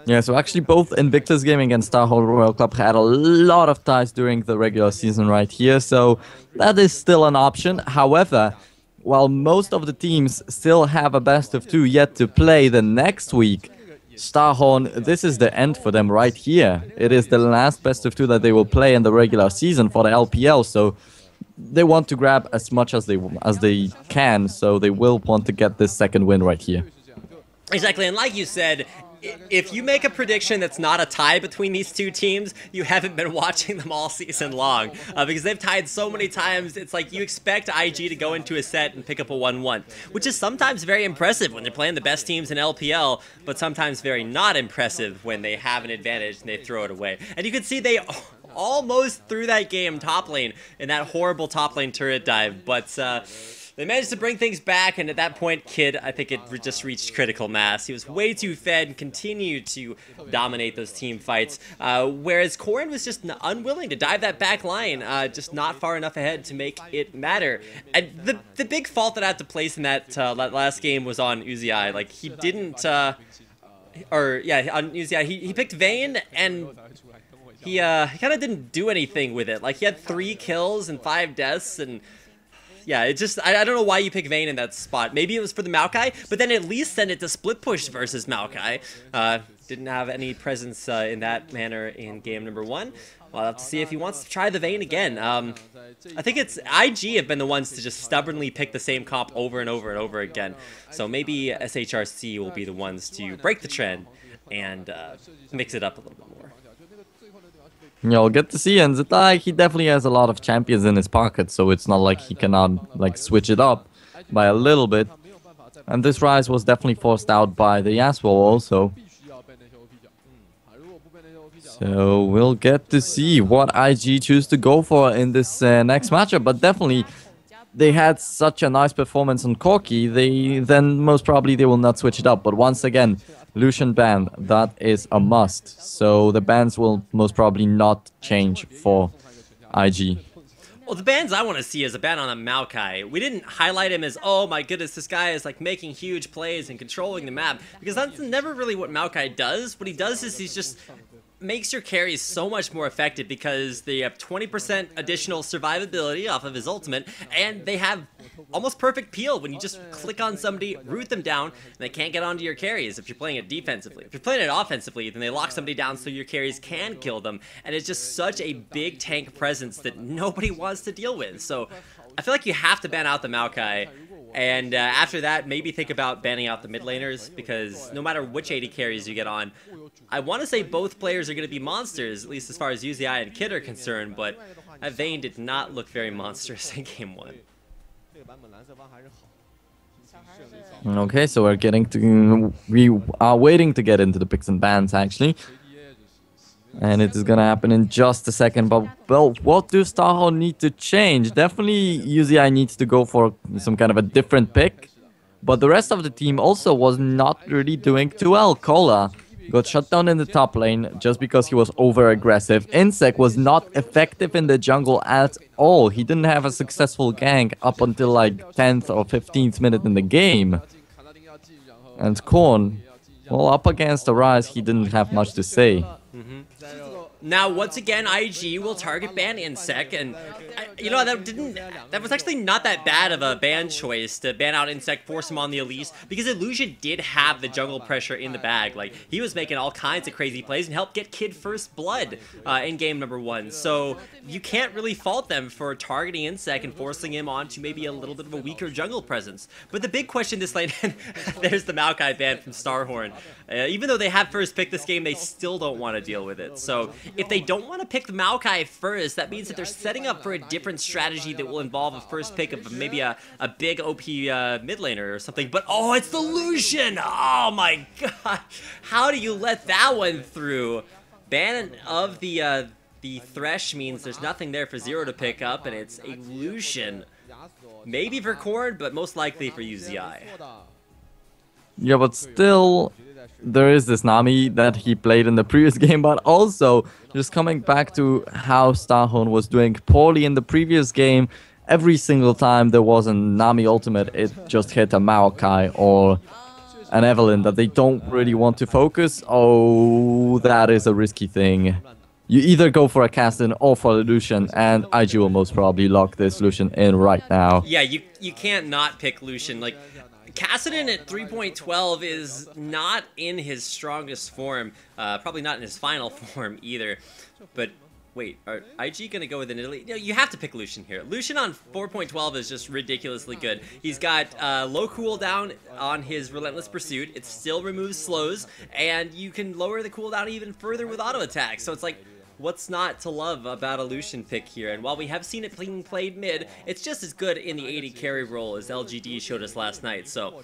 Yeah, so actually both Invictus Gaming and Starhold Royal Club had a lot of ties during the regular season right here, so that is still an option. However, while most of the teams still have a best of 2 yet to play the next week, Starhorn, this is the end for them right here. It is the last best of 2 that they will play in the regular season for the LPL, so they want to grab as much as they can, so they will want to get this second win right here. Exactly, and like you said, if you make a prediction that's not a tie between these two teams, you haven't been watching them all season long. Because they've tied so many times, it's like you expect IG to go into a set and pick up a 1-1, which is sometimes very impressive when they're playing the best teams in LPL, but sometimes very not impressive when they have an advantage and they throw it away. And you can see they almost threw that game top lane in that horrible top lane turret dive, but they managed to bring things back, and at that point, Kid, I think it just reached critical mass. He was way too fed and continued to dominate those team fights, whereas Corrin was just unwilling to dive that back line, just not far enough ahead to make it matter. And the big fault that I had to place in that last game was on Uzi. Like, he didn't, on Uzi, he picked Vayne, and he kind of didn't do anything with it. Like, he had 3 kills and 5 deaths, and yeah, it just, I don't know why you pick Vayne in that spot. Maybe it was for the Maokai, but then at least send it to split push versus Maokai. Didn't have any presence in that manner in game number 1. Well, I'll have to see if he wants to try the Vayne again. I think it's IG have been the ones to just stubbornly pick the same comp over and over and over again. So maybe SHRC will be the ones to break the trend and mix it up a little bit more. Yeah, we'll get to see, and Zetai, he definitely has a lot of champions in his pocket, so it's not like he cannot like switch it up by a little bit. And this rise was definitely forced out by the Yasuo also. So we'll get to see what IG choose to go for in this next matchup, but definitely they had such a nice performance on Corki, then most probably they will not switch it up. But once again, Lucian ban, that is a must. So the bans will most probably not change for IG. Well, the bans I want to see is a ban on a Maokai. We didn't highlight him as, oh my goodness, this guy is like making huge plays and controlling the map, because that's never really what Maokai does. What he does is he's just makes your carries so much more effective because they have 20% additional survivability off of his ultimate, and they have almost perfect peel when you just click on somebody, root them down, and they can't get onto your carries if you're playing it defensively. If you're playing it offensively, then they lock somebody down so your carries can kill them, and it's just such a big tank presence that nobody wants to deal with. So I feel like you have to ban out the Maokai, and after that, maybe think about banning out the mid laners, because no matter which AD carries you get on, I want to say both players are going to be monsters, at least as far as Uzi and Kid are concerned, but Vayne did not look very monstrous in game 1. Okay, so we are waiting to get into the picks and bans actually. And it is gonna happen in just a second, but well, what do Starhole need to change? Definitely UZI needs to go for some kind of a different pick, but the rest of the team also was not really doing too well. Kola got shut down in the top lane just because he was over-aggressive. Insec was not effective in the jungle at all. He didn't have a successful gank up until like 10th or 15th minute in the game. And Korn, well, up against the Rise, he didn't have much to say. Now, once again, IG will target ban Insec, and you know, that was actually not that bad of a ban choice to ban out Insec, force him on the Elise, because Illusion did have the jungle pressure in the bag. Like, he was making all kinds of crazy plays and helped get Kid first blood in game number 1. So you can't really fault them for targeting Insec and forcing him onto maybe a little bit of a weaker jungle presence. But the big question this lane, there's the Maokai ban from Starhorn. Even though they have first pick this game, they still don't want to deal with it. So if they don't want to pick the Maokai first, that means that they're setting up for a different strategy that will involve a first pick of maybe a big OP mid laner or something. But oh, it's the Lucian! Oh my god! How do you let that one through? Ban of the Thresh means there's nothing there for Zero to pick up, and it's a Lucian. Maybe for Korn, but most likely for UZI. Yeah, but still, there is this Nami that he played in the previous game, but also, just coming back to how Starhorn was doing poorly in the previous game, every single time there was a Nami ultimate, it just hit a Maokai or and Evelyn that they don't really want to focus, oh, that is a risky thing. You either go for a Kassadin or for a Lucian, and IG will most probably lock this Lucian in right now. Yeah, you can't not pick Lucian. Like, Kassadin at 3.12 is not in his strongest form. Probably not in his final form either. But wait, are IG gonna go with an Italy? No, you have to pick Lucian here. Lucian on 4.12 is just ridiculously good. He's got low cooldown on his Relentless Pursuit. It still removes slows, and you can lower the cooldown even further with auto attack. So it's like, what's not to love about a Lucian pick here? And while we have seen it being played mid, it's just as good in the 80 carry role as LGD showed us last night. So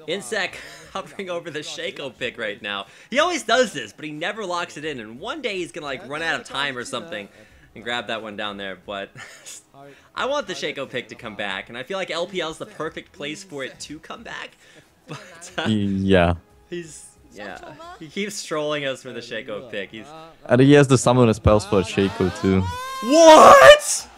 Insec hovering over the Shaco pick right now. He always does this, but he never locks it in. And one day he's gonna like run out of time or something and grab that one down there. But I want the Shaco pick to come back, and I feel like LPL is the perfect place for it to come back. But yeah. Yeah, he keeps trolling us for the Shaco pick. And he has the summoner spells for Shaco too. What?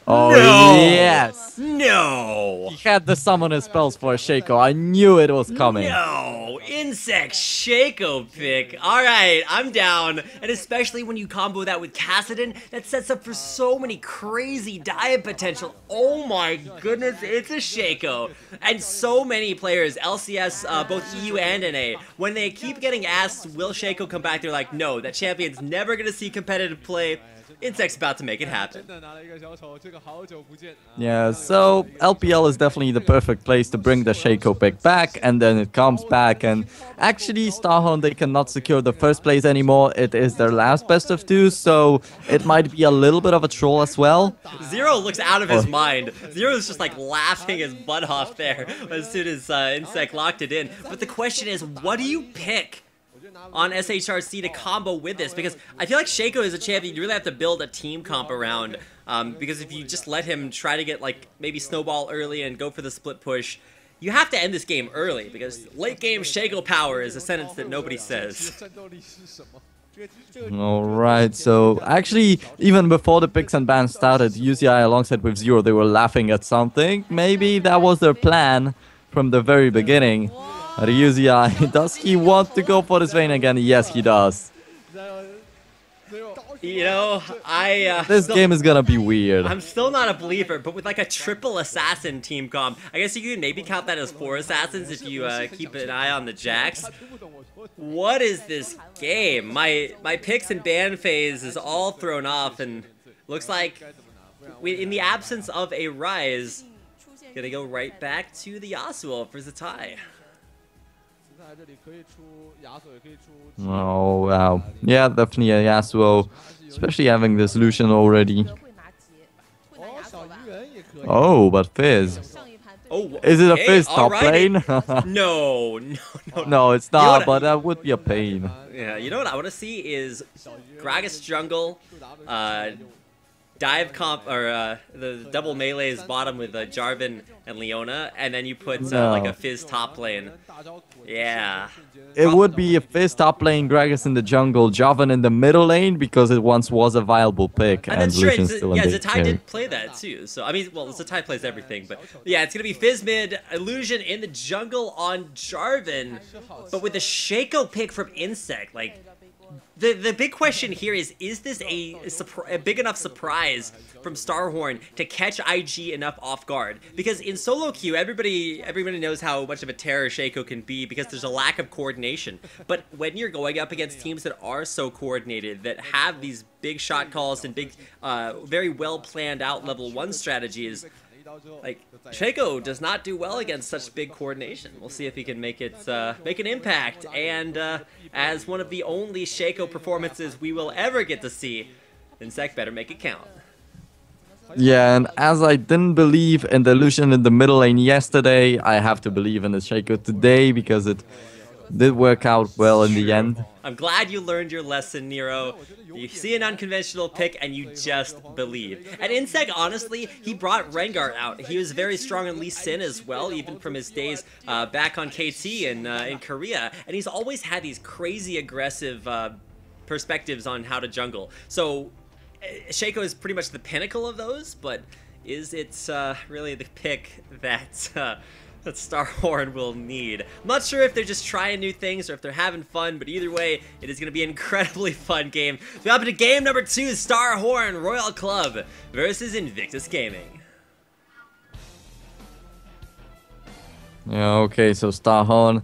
Oh, no! Yes! No! He had the summoner spells for Shaco. I knew it was coming. No! Insect Shaco pick. Alright, I'm down. And especially when you combo that with Kassadin, that sets up for so many crazy dive potential. Oh my goodness, it's a Shaco. And so many players, LCS, both EU and NA, when they keep getting asked, will Shaco come back, they're like, no, that champion's never gonna see competitive play. Insect's about to make it happen. Yeah, so LPL is definitely the perfect place to bring the Shaco pick back, and then it comes back, and actually Starhorn, they cannot secure the first place anymore. It is their last best of 2, so it might be a little bit of a troll as well. Zero looks out of his mind. Zero's just like laughing his butt off there as soon as Insect locked it in. But the question is, what do you pick on SHRC to combo with this? Because I feel like Shaco is a champion you really have to build a team comp around, because if you just let him try to get like maybe snowball early and go for the split push, you have to end this game early, because late game Shaco power is a sentence that nobody says. Alright, so actually even before the picks and bans started, UCI alongside with Zero, they were laughing at something. Maybe that was their plan from the very beginning. Ryuzi, does he want to go for this vein again? Yes, he does. You know, this game is gonna be weird. I'm still not a believer, but with like a triple assassin team comp, I guess you could maybe count that as 4 assassins if you keep an eye on the Jax. What is this game? My picks and ban phase is all thrown off, and looks like in the absence of a Rise, gonna go right back to the Yasuo for Zatai. Oh wow, yeah, definitely a Yasuo, especially having this Lucian already. Oh, but Fizz. Oh, is it a Fizz top lane? No, no, it's not, but that would be a pain. Yeah, you know what I want to see is Gragas jungle, dive comp, or the double melees bottom with Jarvan and Leona, and then you put like a Fizz top lane. Yeah. It would be a Fizz top lane, Gragas in the jungle, Jarvan in the middle lane, because it once was a viable pick. And that's right. Yeah, Zatai did play that too. So, I mean, well, Zatai plays everything, but yeah, it's going to be Fizz mid, Illusion in the jungle on Jarvan, but with a Shaco pick from Insect, like, the big question here is this a big enough surprise from Starhorn to catch IG enough off guard? Because in solo queue, everybody knows how much of a terror Shaco can be because there's a lack of coordination. But when you're going up against teams that are so coordinated, that have these big shot calls and big, very well planned out level 1 strategies, like, Shaco does not do well against such big coordination. We'll see if he can make an impact. And as one of the only Shaco performances we will ever get to see, Insect better make it count. Yeah, and as I didn't believe in the Lucian in the middle lane yesterday, I have to believe in the Shaco today, because it did work out well in the end. I'm glad you learned your lesson, Nero. You see an unconventional pick and you just believe. And Insect, honestly, he brought Rengar out. He was very strong in Lee Sin as well, even from his days back on KT in Korea. And he's always had these crazy aggressive perspectives on how to jungle. So Shaco is pretty much the pinnacle of those, but is it really the pick that that Starhorn will need. I'm not sure if they're just trying new things or if they're having fun, but either way, it is going to be an incredibly fun game. We hop into game number 2, Starhorn Royal Club versus Invictus Gaming. Yeah, okay, so Starhorn.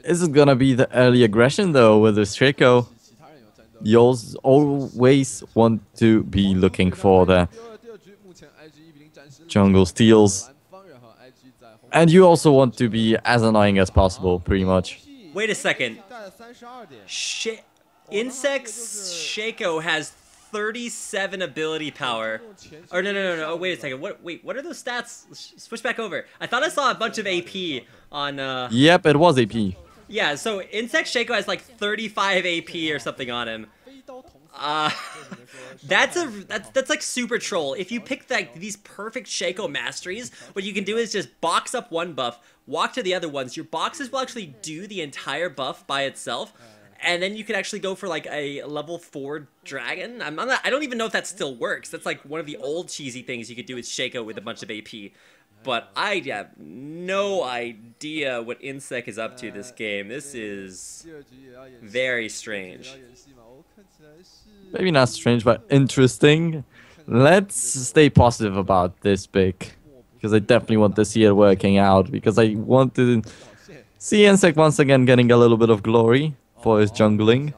Is it gonna be the early aggression though with this Shaco? You always want to be looking for the jungle steals. And you also want to be as annoying as possible, pretty much. Wait a second. Insect's Shaco has 37 ability power. Or no. Oh, wait a second. What are those stats? Switch back over. I thought I saw a bunch of AP on Yep, it was AP. Yeah, so Insect Shaco has like 35 AP or something on him. That's like super troll. If you pick like these perfect Shaco masteries, what you can do is just box up one buff, walk to the other ones. Your boxes will actually do the entire buff by itself, and then you can actually go for like a level 4 dragon. I don't even know if that still works. That's like one of the old cheesy things you could do with Shaco with a bunch of AP. But I have no idea what Insect is up to this game. This is very strange. Maybe not strange, but interesting. Let's stay positive about this pick, because I definitely want to see it working out, because I want to see Insect once again getting a little bit of glory for his jungling.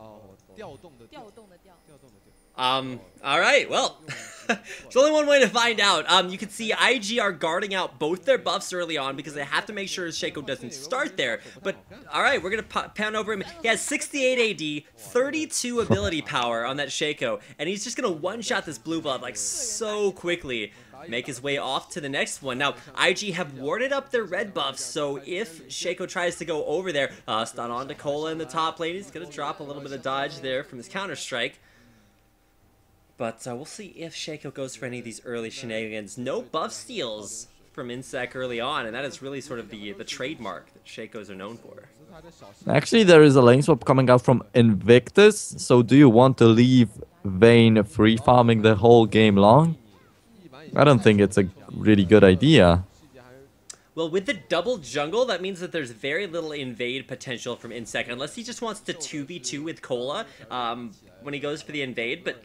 Alright, well, there's only one way to find out. You can see IG are guarding out both their buffs early on because they have to make sure Shaco doesn't start there. But, alright, we're going to pound over him. He has 68 AD, 32 ability power on that Shaco, and he's just going to one-shot this blue buff, like, so quickly. Make his way off to the next one. Now, IG have warded up their red buffs, so if Shaco tries to go over there, stun on to Cola in the top lane. He's going to drop a little bit of dodge there from his counter-strike. But we'll see if Shaco goes for any of these early shenanigans. No buff steals from Insect early on, and that is really sort of the trademark that Shacos are known for. Actually, there is a lane swap coming out from Invictus, so do you want to leave Vayne free farming the whole game long? I don't think it's a really good idea. Well, with the double jungle, that means that there's very little invade potential from Insect, unless he just wants to 2v2 with Cola when he goes for the invade, but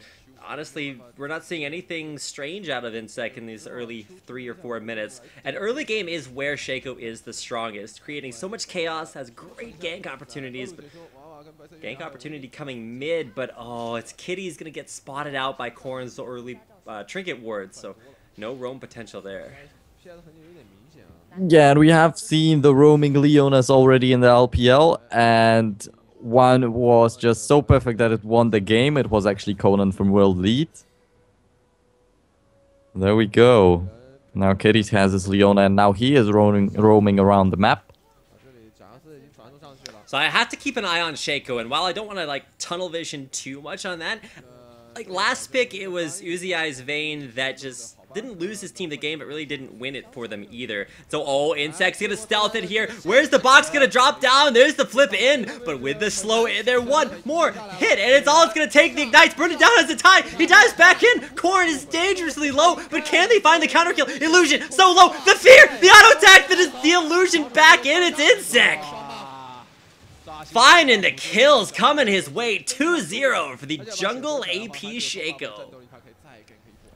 honestly, we're not seeing anything strange out of Insect in these early 3 or 4 minutes. And early game is where Shaco is the strongest, creating so much chaos, has great gank opportunities, but gank opportunity coming mid, but oh, it's Kitty's gonna get spotted out by Korn's early trinket ward, so no roam potential there. Yeah, and we have seen the roaming Leonas already in the LPL, and one was just so perfect that it won the game. It was actually Conan from World Lead. There we go. Now Kitty has his Leona, and now he is roaming around the map. So I have to keep an eye on Shaco, and while I don't want to like tunnel vision too much on that, like last pick it was Uziai's Vayne that just didn't lose his team the game, but really didn't win it for them either. So, oh, Insect's gonna stealth it here. Where's the box gonna drop down? There's the flip in, but with the slow in there, one more hit, and it's all it's gonna take. The Ignites burn it down as a tie. He dives back in. Korn is dangerously low, but can they find the counter kill? Illusion, so low. The fear, the auto attack, that is the Illusion back in. It's Insect. Finding the kills coming his way. 2-0 for the jungle AP Shaco.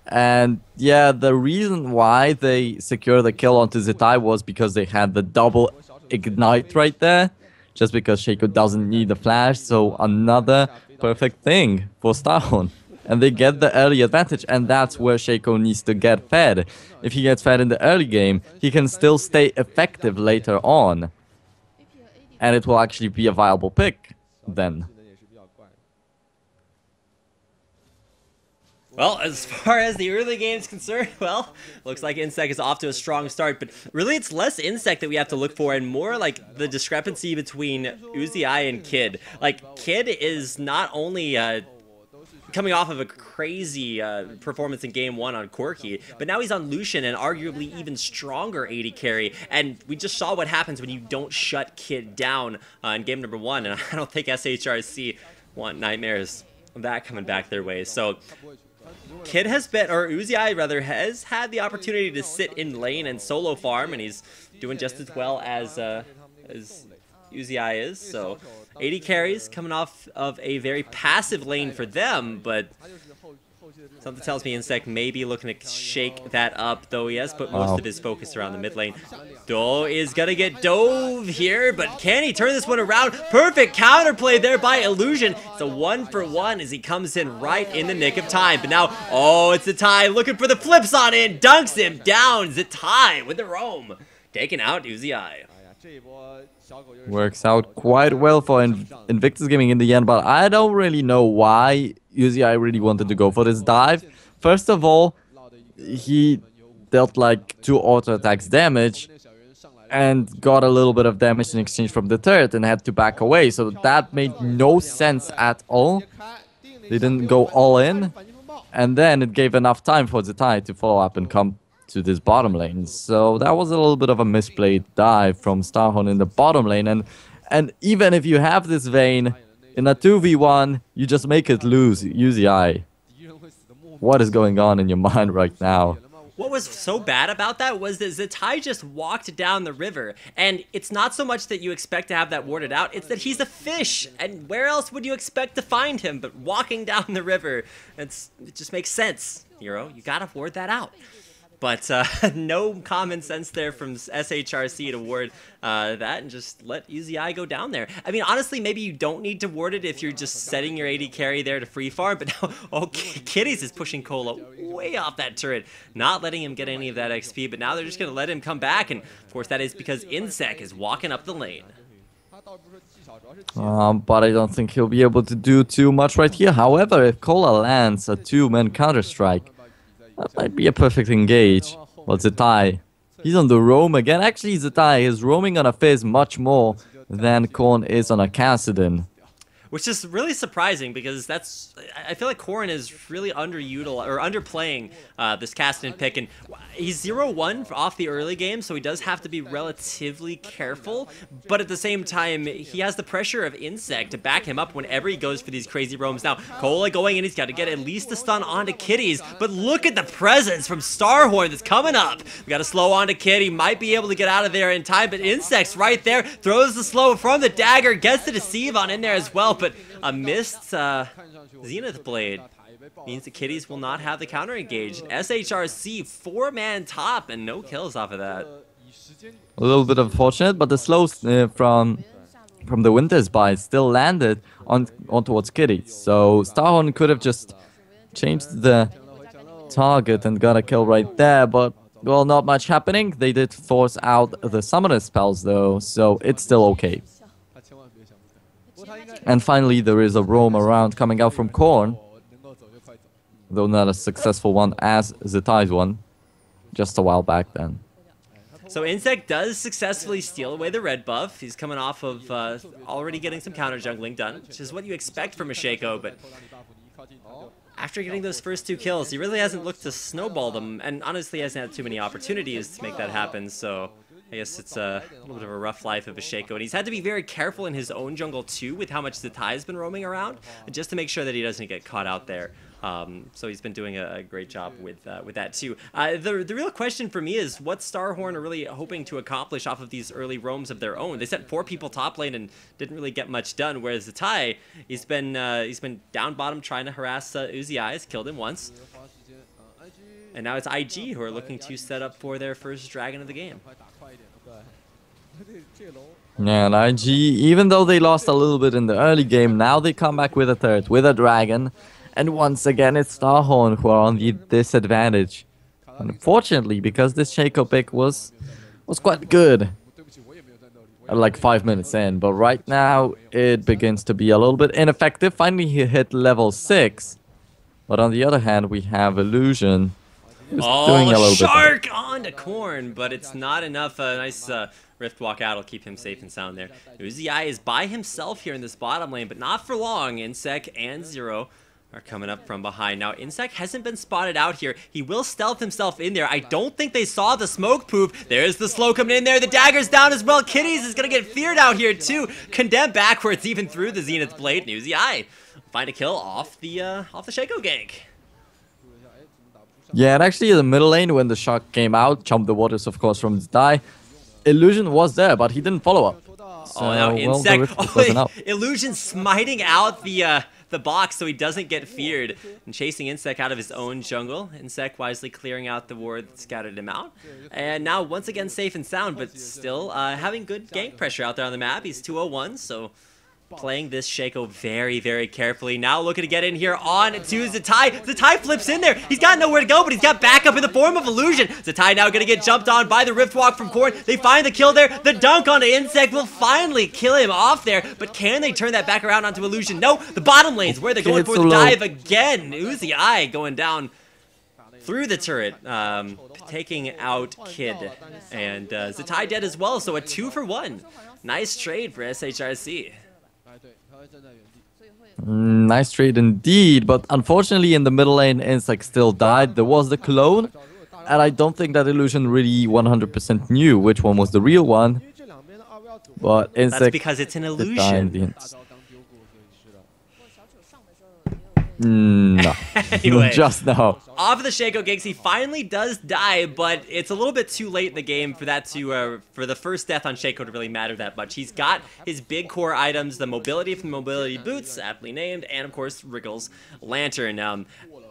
And yeah, the reason why they secured the kill onto Zitai was because they had the double ignite right there. Just because Shaco doesn't need the flash, so another perfect thing for Starhorn. And they get the early advantage, and that's where Shaco needs to get fed. If he gets fed in the early game, he can still stay effective later on. And it will actually be a viable pick then. Well, as far as the early game is concerned, well, looks like Insect is off to a strong start, but really it's less Insect that we have to look for and more like the discrepancy between Uzi and Kid. Like, Kid is not only coming off of a crazy performance in Game 1 on Corki, but now he's on Lucian and arguably even stronger AD carry, and we just saw what happens when you don't shut Kid down in Game number 1, and I don't think SHRC want nightmares of that coming back their way. So Kid has been, or Uzi rather, has had the opportunity to sit in lane and solo farm, and he's doing just as well as Uzi is. So 80 carries coming off of a very passive lane for them, but something tells me Insect may be looking to shake that up, though he has put most of his focus around the mid lane. Do is gonna get dove here, but can he turn this one around? Perfect counterplay there by Illusion. It's a 1-for-1 as he comes in right in the nick of time. But now, oh, it's Zatai looking for the flips on in, dunks him down. Zatai with the roam, taking out Uzi. Works out quite well for Invictus Gaming in the end, but I don't really know why Uzi really wanted to go for this dive. First of all, he dealt like 2 auto attacks damage and got a little bit of damage in exchange from the turret and had to back away, so that made no sense at all. They didn't go all in, and then it gave enough time for Zatai to follow up and come to this bottom lane. So that was a little bit of a misplayed dive from Starhorn in the bottom lane, and even if you have this Vayne in a 2v1, you just make it lose Uzi. What is going on in your mind right now? What was so bad about that was that Zatai just walked down the river, and it's not so much that you expect to have that warded out, it's that he's a fish, and where else would you expect to find him but walking down the river? It just makes sense, Hero. You gotta ward that out. But no common sense there from SHRC to ward that and just let Uzi go down there. I mean, honestly, maybe you don't need to ward it if you're just setting your AD carry there to free farm. But now, oh, Kitties is pushing Cola way off that turret, not letting him get any of that XP. But now they're just going to let him come back. And, of course, that is because Insec is walking up the lane. But I don't think he'll be able to do too much right here. However, if Cola lands a 2-man Counter-Strike, that might be a perfect engage. Well, Zatai, he's on the roam again. Actually, Zatai is roaming on a Fizz much more than Korn is on a Kassadin. Which is really surprising because I feel like Korn is really underplaying this Kassadin pick, and he's 0-1 off the early game, so he does have to be relatively careful, but at the same time, he has the pressure of Insect to back him up whenever he goes for these crazy roams. Now, Cola going in, he's got to get at least a stun onto Kitties, but look at the presence from Starhorn that's coming up. We got to slow onto Kid, he might be able to get out of there in time, but Insect's right there, throws the slow from the dagger, gets the deceive on in there as well, but a missed Zenith Blade means the Kitties will not have the counter engage. SHRC 4-man top and no kills off of that. A little bit unfortunate, but the slows from the Winter's Bite still landed on towards Kitties. So Starhorn could have just changed the target and got a kill right there, but well, not much happening. They did force out the summoner spells though, so it's still okay. And finally, there is a roam around coming out from Korn, though not a successful one as Zetai's one, just a while back then. So Insect does successfully steal away the red buff. He's coming off of already getting some counter jungling done, which is what you expect from a Shaco, but after getting those first 2 kills, he really hasn't looked to snowball them, and honestly hasn't had too many opportunities to make that happen, so I guess it's a little bit of a rough life of a Shaco, and he's had to be very careful in his own jungle too with how much Zatai has been roaming around, just to make sure that he doesn't get caught out there. So he's been doing a great job with that too. The real question for me is what Starhorn are really hoping to accomplish off of these early roams of their own. They sent 4 people top lane and didn't really get much done, whereas Zatai, he's been down bottom trying to harass Uzi Eyes, killed him once. And now it's IG who are looking to set up for their first dragon of the game. Yeah, and IG, even though they lost a little bit in the early game, now they come back with a third, with a dragon. And once again, it's Starhorn who are on the disadvantage. Unfortunately, because this Shaco pick was quite good at like 5 minutes in. But right now, it begins to be a little bit ineffective. Finally, he hit level 6. But on the other hand, we have Illusion. Oh, shark onto Korn, but it's not enough. A nice Rift walk out will keep him safe and sound there. Uzi is by himself here in this bottom lane, but not for long. Insec and Zero are coming up from behind. Now, Insec hasn't been spotted out here. He will stealth himself in there. I don't think they saw the smoke poof. There's the slow coming in there. The dagger's down as well. Kitties is going to get feared out here, too. Condemned backwards even through the Zenith Blade. Uzi find a kill off the Shaco gank. Yeah, and actually in the middle lane, when the shark came out, jumped the waters, of course, from the die, Illusion was there, but he didn't follow up. So, Oh, now well, the Insect. Rift Oh, wasn't out. Illusion smiting out the box so he doesn't get feared and chasing Insect out of his own jungle. Insect wisely clearing out the ward that scattered him out. And now once again safe and sound, but still having good gank pressure out there on the map. He's 201, so playing this Shaco very, very carefully. Now looking to get in here on to Zatai. Zatai flips in there. He's got nowhere to go, but he's got backup in the form of Illusion. Zatai now going to get jumped on by the Rift Walk from Korn. They find the kill there. The dunk onto Insect will finally kill him off there, but can they turn that back around onto Illusion? No, the bottom lane's where they're going for the dive again. Uzi Eye going down through the turret, taking out Kid. And Zatai dead as well, so a 2-for-1. Nice trade for SHRC. Nice trade indeed, but unfortunately in the middle lane, Insect still died. There was the clone, and I don't think that Illusion really 100% knew which one was the real one. But Insect... That's because it's an illusion. No. Anyway, just now. Off of the Shaco gigs, he finally does die, but it's a little bit too late in the game for that to for the first death on Shaco to really matter that much. He's got his big core items, the mobility from the mobility boots, aptly named, and of course Wriggle's lantern.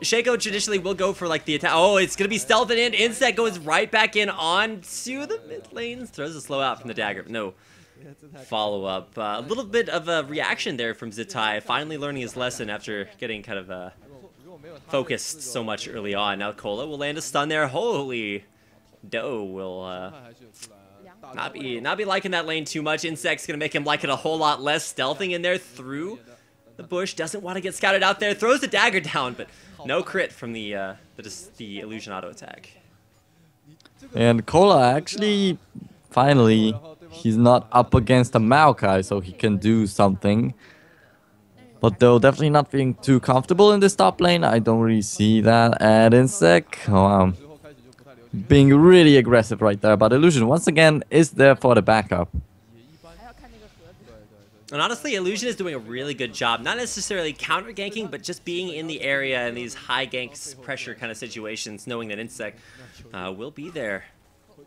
Shaco traditionally will go for like the attack. Oh, it's gonna be stealthed in. Insect goes right back in onto the mid lane, throws a slow out from the dagger. No follow up. A little bit of a reaction there from Zatai, finally learning his lesson after getting kind of focused so much early on. Now Cola will land a stun there. Holy Doe will not be liking that lane too much. Insect's gonna make him like it a whole lot less. Stealthing in there through the bush, doesn't want to get scouted out there. Throws the dagger down, but no crit from the illusion auto attack. And Cola actually finally. He's not up against a Maokai, so he can do something. But though definitely not being too comfortable in this top lane, I don't really see that. And Insect, being really aggressive right there. But Illusion, once again, is there for the backup. And honestly, Illusion is doing a really good job. Not necessarily counter-ganking, but just being in the area in these high ganks pressure kind of situations, knowing that Insect will be there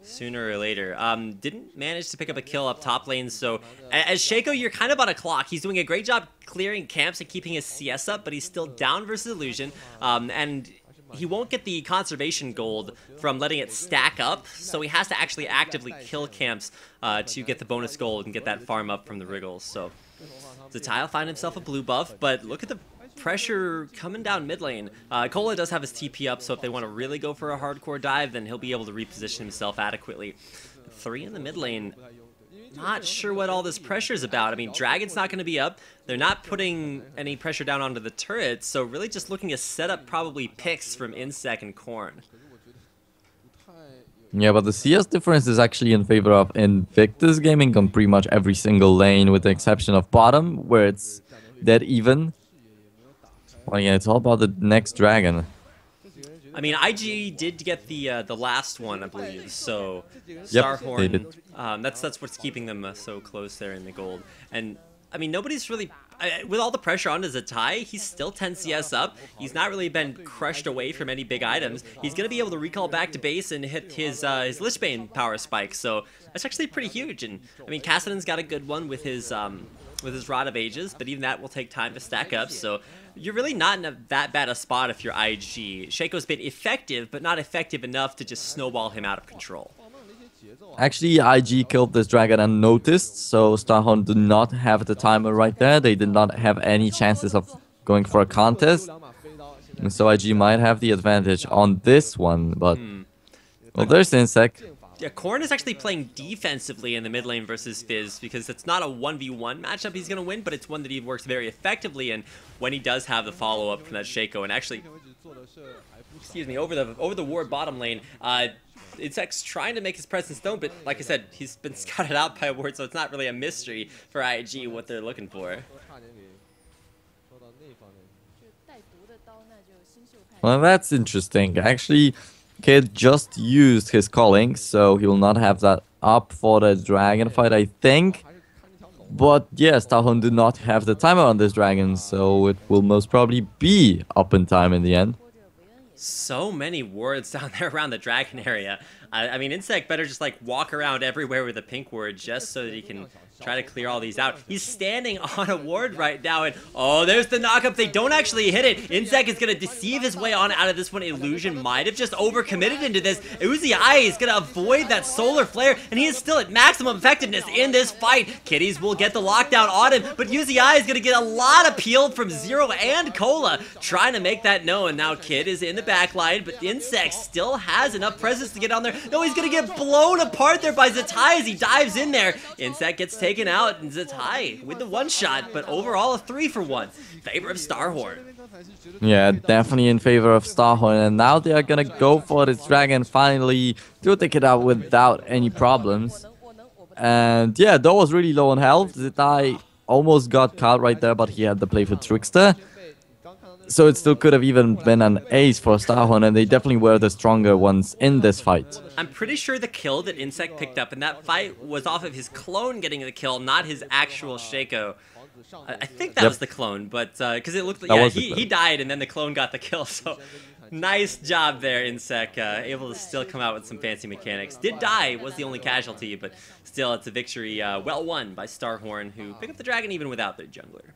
sooner or later. Didn't manage to pick up a kill up top lane, so as Shaco, you're kind of on a clock. He's doing a great job clearing camps and keeping his CS up, but he's still down versus Illusion, and he won't get the conservation gold from letting it stack up, so he has to actually actively kill camps to get the bonus gold and get that farm up from the Wriggles. So Zatai will find himself a blue buff, but look at the pressure coming down mid lane. Cola does have his TP up, so if they want to really go for a hardcore dive, then he'll be able to reposition himself adequately. 3 in the mid lane. Not sure what all this pressure is about. I mean, Dragon's not going to be up. They're not putting any pressure down onto the turret, so really just looking to set up probably picks from Insect and Korn. Yeah, but the CS difference is actually in favor of Invictus Gaming on pretty much every single lane, with the exception of bottom, where it's dead even. Well, yeah, it's all about the next dragon. I mean, IG did get the last one, I believe. So Yep, Starhorn, they did. that's what's keeping them so close there in the gold. And I mean, nobody's really with all the pressure on Zatai. He's still 10 CS up. He's not really been crushed away from any big items. He's gonna be able to recall back to base and hit his Lichbane power spike. So that's actually pretty huge. And I mean, Kassadin's got a good one with his Rod of Ages, but even that will take time to stack up. So you're really not in that bad a spot if you're IG. Shaco's been effective, but not effective enough to just snowball him out of control. Actually, IG killed this dragon unnoticed, so Starhorn did not have the timer right there. They did not have any chances of going for a contest. And so IG might have the advantage on this one, but... Well, there's Insect. Yeah, Korn is actually playing defensively in the mid lane versus Fizz, because it's not a 1v1 matchup he's going to win, but it's one that he works very effectively in when he does have the follow-up from that Shaco. And actually, excuse me, over the ward bottom lane, Insect's trying to make his presence known, but like I said, he's been scouted out by a ward, so it's not really a mystery for IG what they're looking for. Well, that's interesting. Actually, Kid just used his calling, so he will not have that up for the dragon fight, I think. But yes, Starhorn do not have the timer on this dragon, so it will most probably be up in time in the end. So many wards down there around the dragon area. I mean, Insect better just like walk around everywhere with a pink ward just so that he can try to clear all these out. He's standing on a ward right now, and oh, there's the knockup. They don't actually hit it. Insect is gonna deceive his way on out of this one. Illusion might have just overcommitted into this. Uzi is gonna avoid that solar flare, and he is still at maximum effectiveness in this fight. Kitties will get the lockdown on him, but Uzi is gonna get a lot of peel from Zero and Cola, trying to make that known. Now Kid is in the back line, but Insect still has enough presence to get on there. No, he's gonna get blown apart there by Zatai as he dives in there. Insect gets taken out, and Zatai with the one shot, but overall a 3-for-1 favor of Starhorn. Yeah, definitely in favor of Starhorn, and now they are gonna go for this dragon finally to take it out without any problems. And yeah, that was really low on health. Zatai almost got caught right there, but he had the play for Trickster. So it still could have even been an ace for Starhorn, and they definitely were the stronger ones in this fight. I'm pretty sure the kill that Insect picked up in that fight was off of his clone getting the kill, not his actual Shaco. I think that was the clone, but because it looked like he died and then the clone got the kill. So nice job there, Insect, able to still come out with some fancy mechanics. Did die, was the only casualty, but still it's a victory well won by Starhorn, who picked up the dragon even without their jungler.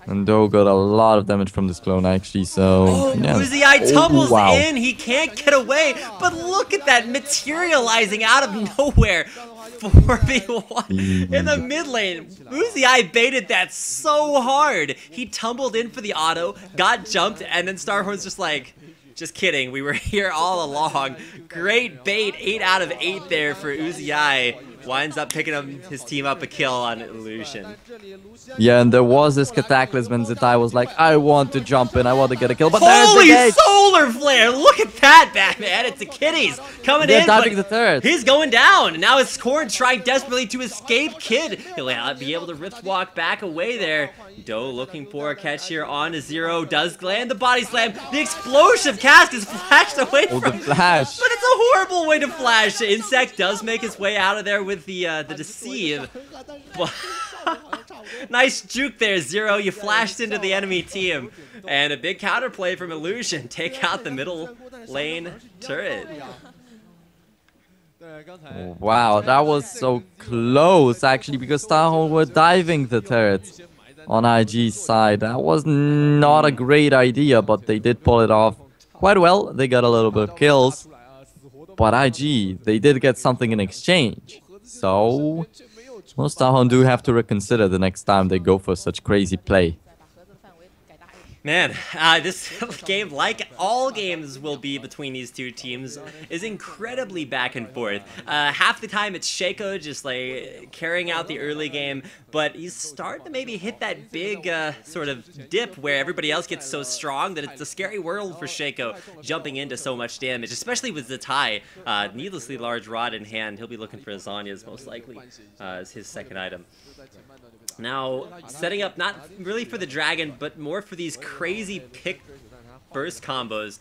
And Do got a lot of damage from this clone actually, so yeah. Uzi tumbles in, he can't get away, but look at that materializing out of nowhere. 4v1 in the mid lane. Uzi baited that so hard. He tumbled in for the auto, got jumped, and then Starhorn's just like, just kidding, we were here all along. Great bait, 8 out of 8 there for Uzi. Winds up picking up his team up a kill on Illusion. Yeah, and there was this Cataclysm, and Zatai was like, I want to jump in, I want to get a kill, but holy there's the solar flare! Look at that, Batman! It's the Kitties coming in, diving the turret. He's going down. Now it's Corn trying desperately to escape Kid. He'll be able to rift walk back away there. Doe looking for a catch here on Zero. Does land the body slam. The explosive cask is flashed away from the flash. But it's a horrible way to flash. Insect does make his way out of there with the deceive. Nice juke there, Zero. You flashed into the enemy team. And a big counterplay from Illusion. Take out the middle lane turret. Wow, that was so close actually, because Starhorn were diving the turret on IG's side. That was not a great idea, but they did pull it off quite well. They got a little bit of kills, but IG, they did get something in exchange. So most Starhorn do have to reconsider the next time they go for such crazy play. Man, this game, like all games will be between these two teams, is incredibly back and forth. Half the time it's Shaco just like carrying out the early game, but he's starting to maybe hit that big sort of dip where everybody else gets so strong that it's a scary world for Shaco jumping into so much damage, especially with Zatai. Needlessly large rod in hand, he'll be looking for Azanias most likely as his second item. Now, setting up not really for the dragon, but more for these crazy pick burst combos.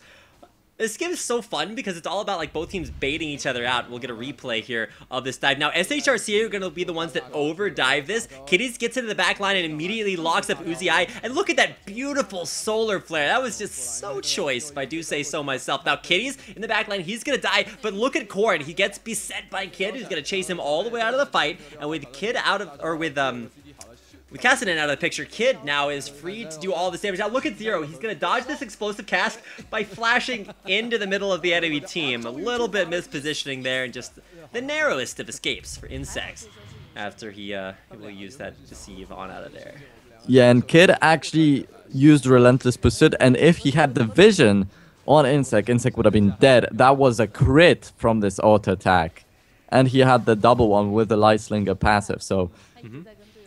This game is so fun because it's all about like both teams baiting each other out. We'll get a replay here of this dive. Now, SHRC are going to be the ones that over dive this. Kitties gets into the back line and immediately locks up Uzi. And look at that beautiful solar flare. That was just so choice, if I do say so myself. Now, Kitties in the back line, he's going to die. But look at Corn. He gets beset by Kid, who's going to chase him all the way out of the fight. And with Kid out of, or with Cassidy out of the picture, Kid now is free to do all this damage. Now look at Zero. He's going to dodge this explosive cask by flashing into the middle of the enemy team. A little bit mispositioning there, and just the narrowest of escapes for Insects after he will use that deceive on out of there. Yeah, and Kid actually used Relentless Pursuit, and if he had the vision on Insect, Insect would have been dead. That was a crit from this auto attack. And he had the double one with the Light Slinger passive, so...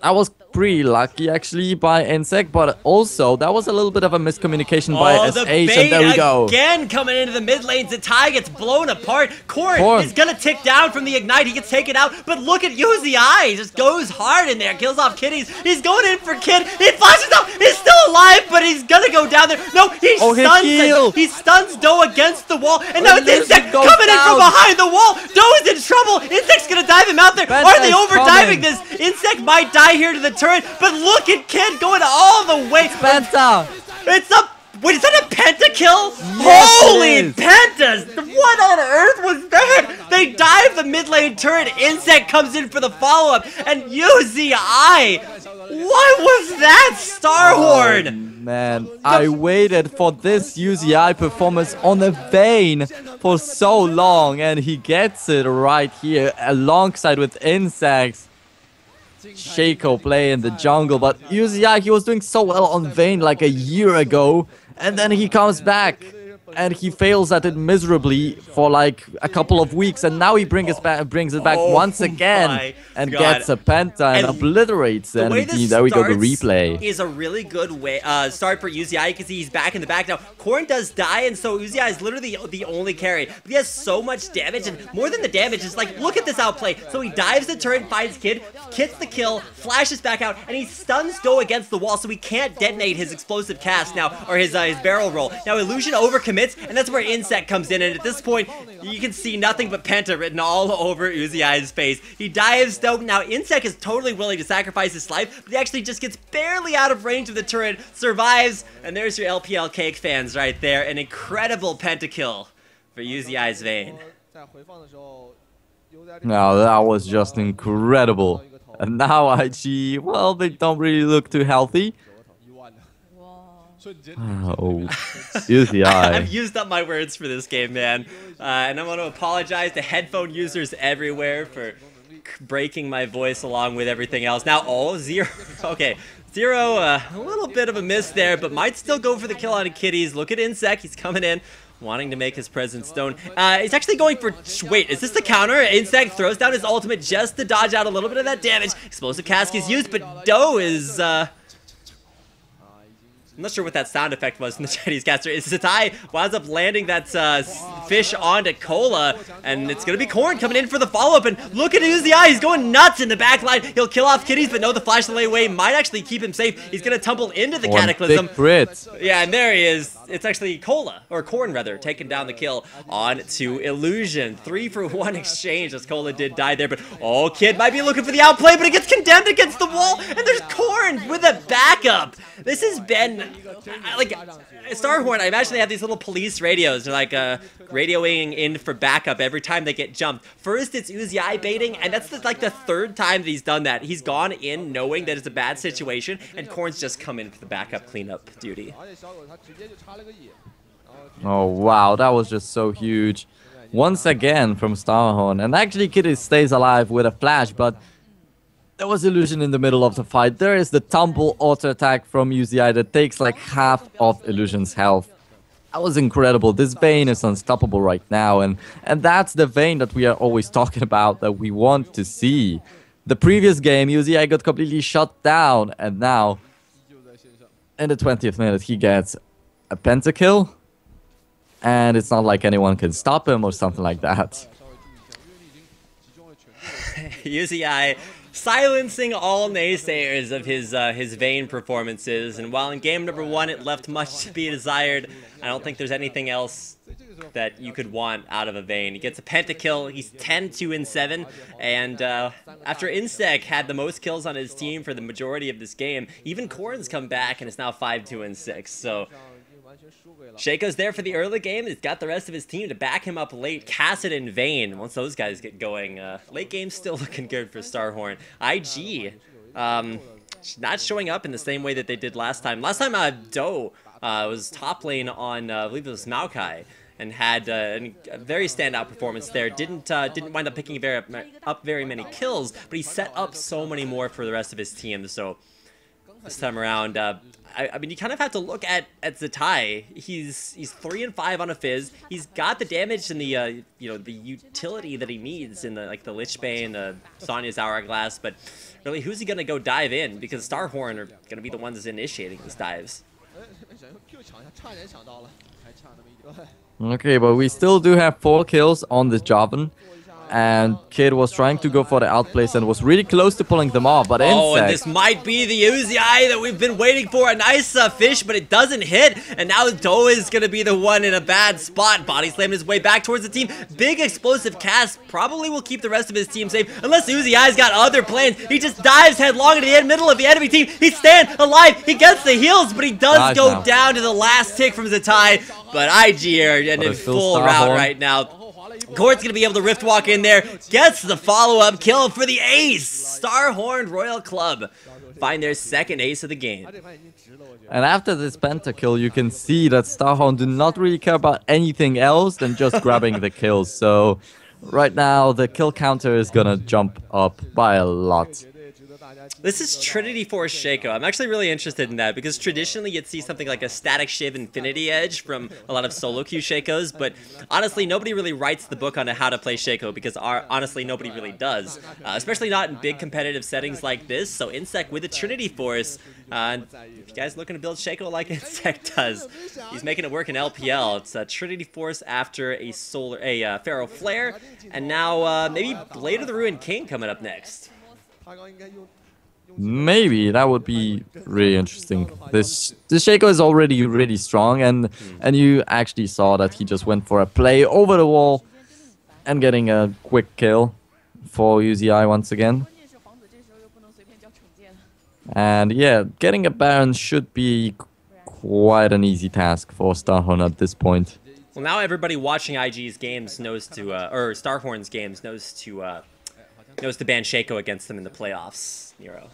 That was pretty lucky actually by Insect, but also that was a little bit of a miscommunication by SH, and there we go. Again coming into the mid lane. Zatai gets blown apart. Corn is gonna tick down from the ignite. He gets taken out, but look at Uzi. He just goes hard in there, kills off Kitties. He's going in for Kid. He flashes up. He's still alive, but he's gonna go down there. No, he stuns Doe against the wall, and now it's Insect coming in from behind the wall. Doe is in trouble. Insect's gonna dive him out there. Are they over diving this? Insect might die here to the turret, but look at Kid going all the way. Penta. It's a... Wait, is that a pentakill? Yes, Holy it is. pentas! What on earth was that? They dive the mid lane turret, Insect comes in for the follow-up, and UZI! What was that, Starhorn? Man, I waited for this UZI performance on a Vayne for so long, and he gets it right here alongside with Insects. Shaco play in the jungle, but UZI, he was doing so well on Vayne like a year ago, and then he comes back and he fails at it miserably for like a couple of weeks, and now he brings it back once again and gets a penta and obliterates the enemy team. There we go, the replay. Is a really good way start for UZI because he's back in the back now. Corrin does die, and so UZI is literally the only carry. But he has so much damage, and more than the damage is like, look at this outplay. So he dives the turret, finds Kid, gets the kill, flashes back out, and he stuns Doe against the wall, so he can't detonate his explosive cast now, or his barrel roll. Now Illusion overcommits, and that's where Insect comes in, and at this point, you can see nothing but Penta written all over UZI's face. He dives Doe. Now Insect is totally willing to sacrifice his life, but he actually just gets barely out of range of the turret, survives, and there's your LPL cake fans right there. An incredible pentakill for UZI's Vayne. Now that was just incredible. And now IG, well, they don't really look too healthy. Oh, UZI. I've used up my words for this game, man. And I want to apologize to headphone users everywhere for breaking my voice along with everything else. Now, oh, Zero. Okay, Zero, a little bit of a miss there, but might still go for the kill on Kitties. Look at Insect. He's coming in, wanting to make his presence known. He's actually going for... Wait, is this the counter? Insect throws down his ultimate just to dodge out a little bit of that damage. Explosive cask is used, but Doe is... I'm not sure what that sound effect was from the Chinese caster. Zatai winds up landing that fish onto Cola, and it's going to be Corrin coming in for the follow-up, and look at UZI, he's going nuts in the back line. He'll kill off Kitties, but no, the flash delay away might actually keep him safe. He's going to tumble into the Cataclysm. Yeah, and there he is. It's actually Cola, or Corrin rather, taking down the kill on to Illusion. 3-for-1 exchange as Cola did die there, but oh, Kid might be looking for the outplay, but it gets condemned against the wall, and there's Corrin with a backup. This has been... like Starhorn, I imagine they have these little police radios. They're like radioing in for backup every time they get jumped. First, it's UZI baiting, and that's like the third time that he's done that. He's gone in knowing that it's a bad situation, and Corrin's just come in for the backup cleanup duty. Oh wow, that was just so huge. Once again from Starhorn, and actually Kitty stays alive with a flash, but there was Illusion in the middle of the fight. There is the tumble auto attack from UZI that takes like half of Illusion's health. That was incredible. This Vayne is unstoppable right now, and that's the Vayne that we are always talking about, that we want to see. The previous game, UZI got completely shut down, and now in the 20th minute he gets a pentakill, and it's not like anyone can stop him or something like that. UZI silencing all naysayers of his Vayne performances, and while in game number 1 it left much to be desired, I don't think there's anything else that you could want out of a Vayne. He gets a pentakill, he's 10-2-7, and after Insect had the most kills on his team for the majority of this game, even Corrin's come back and is now 5-2-6, so... Shaco's there for the early game. He's got the rest of his team to back him up late. Cassidy and Vayne, once those guys get going. Late game's still looking good for Starhorn. IG, not showing up in the same way that they did last time. Last time, Doe was top lane on, I believe it was Maokai, and had a very standout performance there. Didn't wind up picking up very many kills, but he set up so many more for the rest of his team. So this time around, I mean, you kind of have to look at Zatai. He's 3-5 on a Fizz. He's got the damage and the you know, the utility that he needs in the like the Lich Bane, Sonya's Hourglass. But really, who's he gonna go dive in? Because Starhorn are gonna be the ones initiating these dives. Okay, but we still do have 4 kills on this Jarvan. And Kid was trying to go for the outplace and was really close to pulling them off, but Oh, and Insect... this might be the Uzi Eye that we've been waiting for. A nice fish, but it doesn't hit. And now Doe is going to be the one in a bad spot. Body slamming his way back towards the team. Big explosive cast. Probably will keep the rest of his team safe. Unless Uzi Eye's got other plans. He just dives headlong into the middle of the enemy team. He's staying alive. He gets the heals, but he does go down to the last tick from Zatai. But IG are in full route right now. Corn's gonna be able to rift walk in there, gets the follow-up kill for the ace. Starhorn Royal Club find their second ace of the game. And after this pentakill, you can see that Starhorn do not really care about anything else than just grabbing the kills. So right now, the kill counter is gonna jump up by a lot. This is Trinity Force Shaco. I'm actually really interested in that because traditionally you'd see something like a Static Shiv Infinity Edge from a lot of solo queue Shakos, but honestly nobody really writes the book on how to play Shaco because honestly nobody really does, especially not in big competitive settings like this. So Insect with the Trinity Force, if you guys looking to build Shaco like Insect does, he's making it work in LPL. It's a Trinity Force after a Pharaoh Flare, and now maybe Blade of the Ruined King coming up next. Maybe that would be really interesting. This Shaco is already really strong, and you actually saw that he just went for a play over the wall and getting a quick kill for UZI once again. And yeah, getting a Baron should be quite an easy task for Starhorn at this point. Well, now everybody watching IG's games knows to, or Starhorn's games knows to ban Shaco against them in the playoffs, Nero.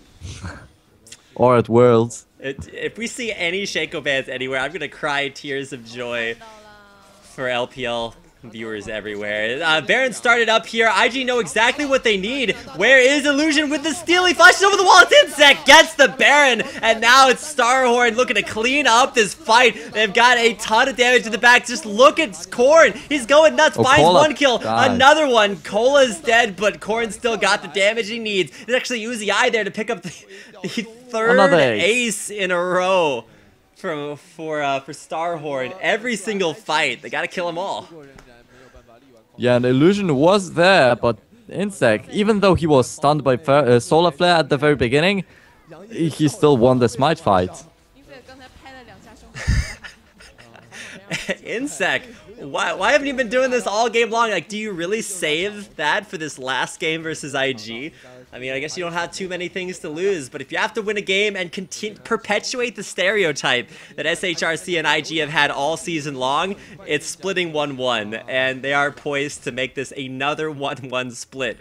Or at Worlds. If we see any Shaco bans anywhere, I'm gonna cry tears of joy for LPL viewers everywhere. Baron started up here. IG know exactly what they need. Where is Illusion with the steal? He flashes over the wall. It's Insect, gets the Baron, and now it's Starhorn looking to clean up this fight. They've got a ton of damage to the back. Just look at Corn. He's going nuts. Finds one kill. Another one. Cola's dead, but Corn still got the damage he needs. There's actually Uzi Eye there to pick up the third ace in a row for Starhorn. Every single fight, they gotta kill them all. Yeah, and Illusion was there, but Insect, even though he was stunned by Solar Flare at the very beginning, he still won the Smite fight. Insect, why haven't you been doing this all game long? Like, do you really save that for this last game versus IG? I mean, I guess you don't have too many things to lose, but if you have to win a game and perpetuate the stereotype that SHRC and IG have had all season long, it's splitting 1-1, and they are poised to make this another 1-1 split,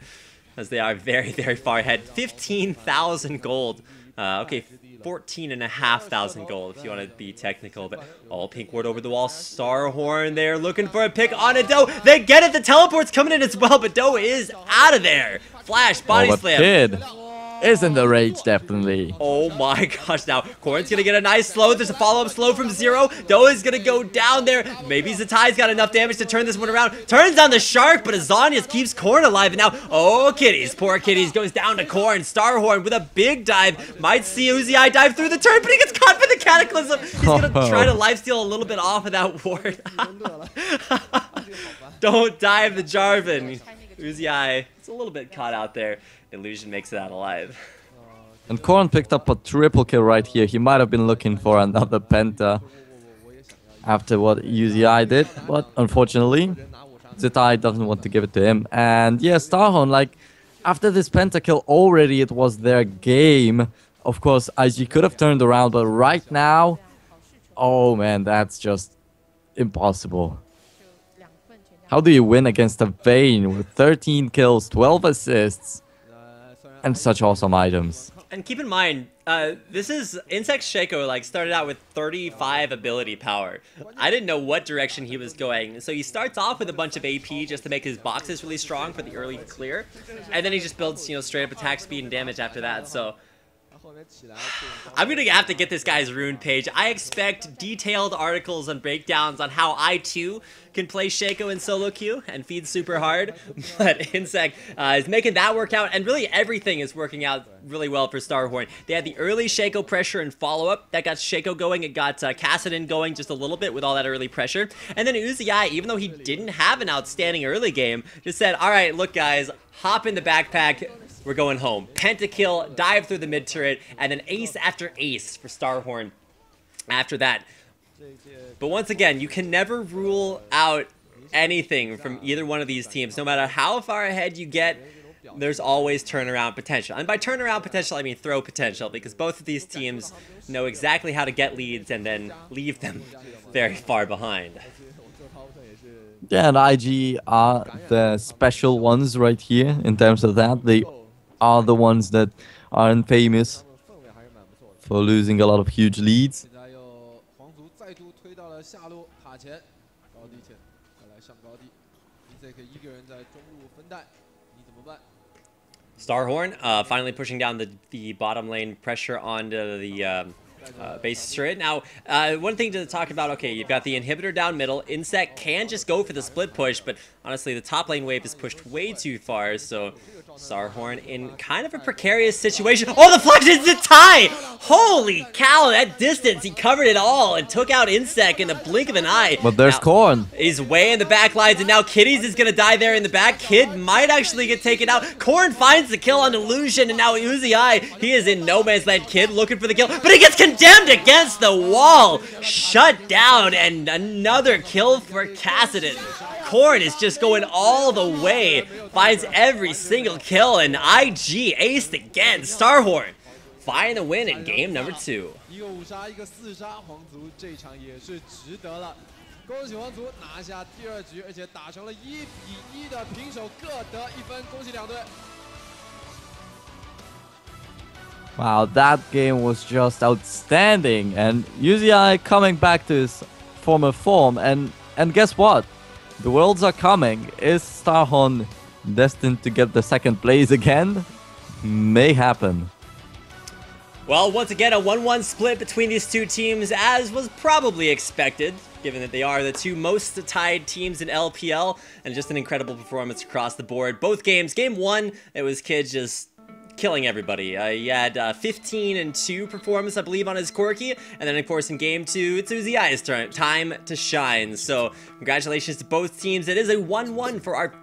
as they are very, very far ahead. 15,000 gold. Okay, 14,500 gold if you want to be technical, but pink ward over the wall. Starhorn there looking for a pick on a Doe. They get it. The teleport's coming in as well, but Doe is out of there. Flash, body slam. Kid is in the rage, definitely. Oh my gosh, now Corn's gonna get a nice slow. There's a follow-up slow from Zero. Doe is gonna go down there. Maybe Zatai's got enough damage to turn this one around. Turns on the Shark, but Azania just keeps Corn alive. And now, oh, Kitties, poor Kitties goes down to Corn. Starhorn with a big dive. Might see Uzi Eye dive through the turn, but he gets caught by the Cataclysm. He's gonna try to lifesteal a little bit off of that ward. Don't dive the Jarvan. Uzi Eye, it's a little bit caught out there. Illusion makes it out alive. And Corn picked up a triple kill right here. He might have been looking for another penta after what UZI did, but unfortunately, Zatai doesn't want to give it to him. And yeah, Starhorn, like, after this pentakill already, it was their game. Of course, IG could have turned around, but right now, oh man, that's just impossible. How do you win against a Vayne with 13 kills, 12 assists, and such awesome items? And keep in mind, this is Insect Shaco, like, started out with 35 ability power. I didn't know what direction he was going, so he starts off with a bunch of AP just to make his boxes really strong for the early clear, and then he just builds, you know, straight up attack speed and damage after that. So I'm gonna have to get this guy's rune page. I expect detailed articles and breakdowns on how I too can play Shaco in solo queue and feed super hard, but Insec is making that work out, and really everything is working out really well for Starhorn. They had the early Shaco pressure and follow-up that got Shaco going. It got Kassadin going just a little bit with all that early pressure, and then Uzi, even though he didn't have an outstanding early game, just said, all right, look guys, hop in the backpack, we're going home. Pentakill, dive through the mid turret, and then ace after ace for Starhorn after that. But once again, you can never rule out anything from either one of these teams. No matter how far ahead you get, there's always turnaround potential. And by turnaround potential, I mean throw potential, because both of these teams know exactly how to get leads and then leave them very far behind. Yeah, and IG are the special ones right here in terms of that. They are the ones that aren't famous for losing a lot of huge leads. Starhorn finally pushing down the bottom lane pressure onto the base turret. Now, one thing to talk about, okay, you've got the inhibitor down middle. Insect can just go for the split push, but honestly, the top lane wave is pushed way too far, so Starhorn in kind of a precarious situation. Oh, the flash is the tie! Holy cow, that distance, he covered it all and took out Insect in the blink of an eye. But there's now, Korn. He's way in the back lines, and now Kitties is gonna die there in the back. Kid might actually get taken out. Korn finds the kill on Illusion, and now Uzi, he is in no man's land. Kid looking for the kill, but he gets condemned against the wall. Shut down, and another kill for Kassadin. Korn is just going all the way, finds every single kill, and IG aced again. Starhorn find the win in game number 2. 恭喜王族拿下第2局，而且打成了1比1的平手，各得1分，恭喜两队。 Wow, that game was just outstanding, and Uzi coming back to his former form, and guess what? The Worlds are coming. Is Starhorn destined to get the 2nd place again? May happen. Well, once again, a 1-1 split between these two teams, as was probably expected, given that they are the two most tied teams in LPL, and just an incredible performance across the board. Both games, game 1, it was Kid just killing everybody. He had 15-2 performance, I believe, on his Corki, and then of course in game 2, it's Uzi's turn, time to shine. So congratulations to both teams. It is a 1-1 for our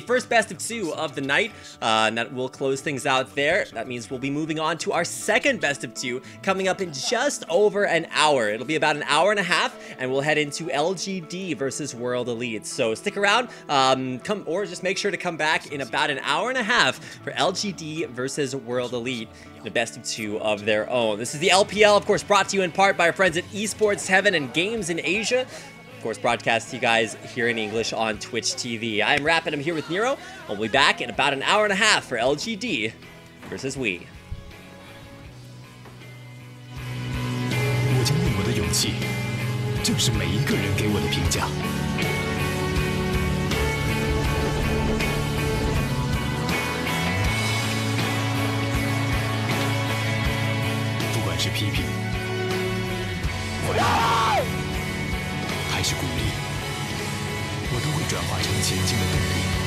first best of 2 of the night, and that will close things out there. That means we'll be moving on to our second best of 2 coming up in just over an hour. It'll be about an hour and a half, and we'll head into LGD versus World Elite. So stick around, or just make sure to come back in about an hour and a half for LGD versus World Elite, the best of 2 of their own. This is the LPL, of course, brought to you in part by our friends at Esports Heaven and Games in Asia. Of course, broadcast to you guys here in English on Twitch TV. I'm Rapid, I'm here with Nero. We'll be back in about an hour and a half for LGD versus we. 我将用我的勇气，正是每一个人给我的评价。不管是批评，还是鼓励，我都会转化成前进的动力。